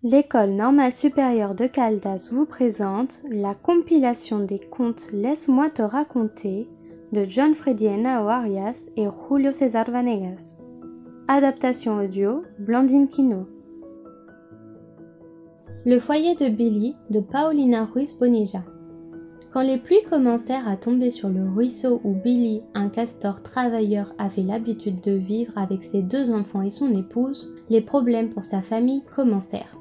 L'École normale supérieure de Caldas vous présente la compilation des contes Laisse-moi te raconter de John Freddy Henao Arias et Julio César Vanegas. Adaptation audio Blandine Quino. Le foyer de Billy de Paulina Ruiz Bonilla. Quand les pluies commencèrent à tomber sur le ruisseau où Billy, un castor travailleur, avait l'habitude de vivre avec ses 2 enfants et son épouse, les problèmes pour sa famille commencèrent.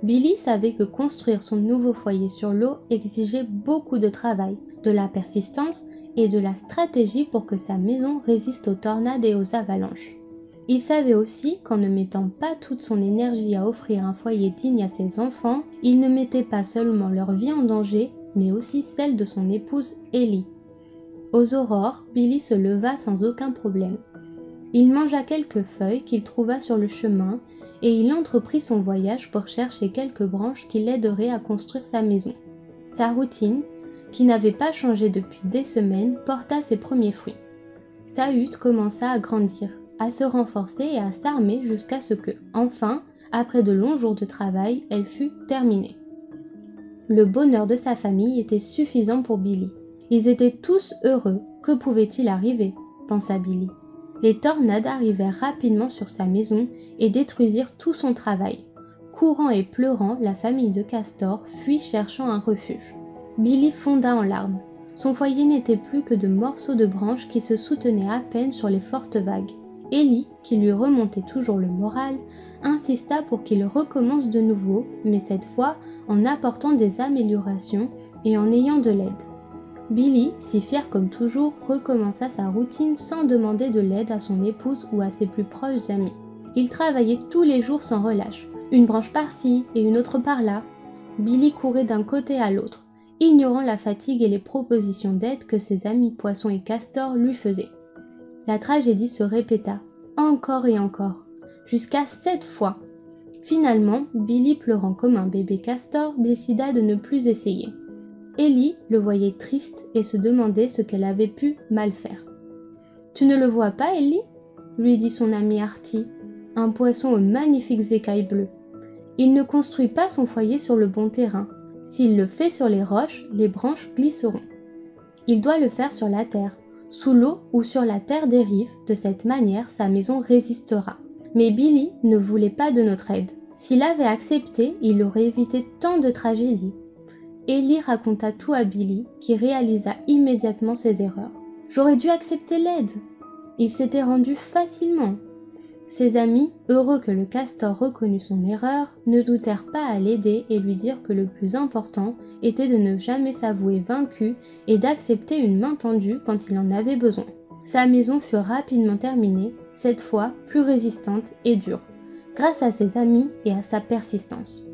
Billy savait que construire son nouveau foyer sur l'eau exigeait beaucoup de travail, de la persistance et de la stratégie pour que sa maison résiste aux tornades et aux avalanches. Il savait aussi qu'en ne mettant pas toute son énergie à offrir un foyer digne à ses enfants, il ne mettait pas seulement leur vie en danger, mais aussi celle de son épouse Ellie. Aux aurores, Billy se leva sans aucun problème. Il mangea quelques feuilles qu'il trouva sur le chemin et il entreprit son voyage pour chercher quelques branches qui l'aideraient à construire sa maison. Sa routine, qui n'avait pas changé depuis des semaines, porta ses premiers fruits. Sa hutte commença à grandir, à se renforcer et à s'armer jusqu'à ce que, enfin, après de longs jours de travail, elle fût terminée. Le bonheur de sa famille était suffisant pour Billy. Ils étaient tous heureux. Que pouvait-il arriver ? Pensa Billy. Les tornades arrivèrent rapidement sur sa maison et détruisirent tout son travail. Courant et pleurant, la famille de Castor fuit cherchant un refuge. Billy fonda en larmes. Son foyer n'était plus que de morceaux de branches qui se soutenaient à peine sur les fortes vagues. Ellie, qui lui remontait toujours le moral, insista pour qu'il recommence de nouveau, mais cette fois en apportant des améliorations et en ayant de l'aide. Billy, si fier comme toujours, recommença sa routine sans demander de l'aide à son épouse ou à ses plus proches amis. Il travaillait tous les jours sans relâche, une branche par-ci et une autre par-là. Billy courait d'un côté à l'autre, ignorant la fatigue et les propositions d'aide que ses amis poissons et castors lui faisaient. La tragédie se répéta, encore et encore, jusqu'à 7 fois. Finalement, Billy, pleurant comme un bébé castor, décida de ne plus essayer. Ellie le voyait triste et se demandait ce qu'elle avait pu mal faire. « Tu ne le vois pas, Ellie ?» lui dit son ami Artie, un poisson aux magnifiques écailles bleues. « Il ne construit pas son foyer sur le bon terrain. S'il le fait sur les roches, les branches glisseront. Il doit le faire sur la terre, sous l'eau ou sur la terre des rives. De cette manière, sa maison résistera. » Mais Billy ne voulait pas de notre aide. S'il avait accepté, il aurait évité tant de tragédies. Ellie raconta tout à Billy, qui réalisa immédiatement ses erreurs. « J'aurais dû accepter l'aide !» Il s'était rendu facilement. Ses amis, heureux que le castor reconnût son erreur, ne doutèrent pas à l'aider et lui dirent que le plus important était de ne jamais s'avouer vaincu et d'accepter une main tendue quand il en avait besoin. Sa maison fut rapidement terminée, cette fois plus résistante et dure, grâce à ses amis et à sa persistance.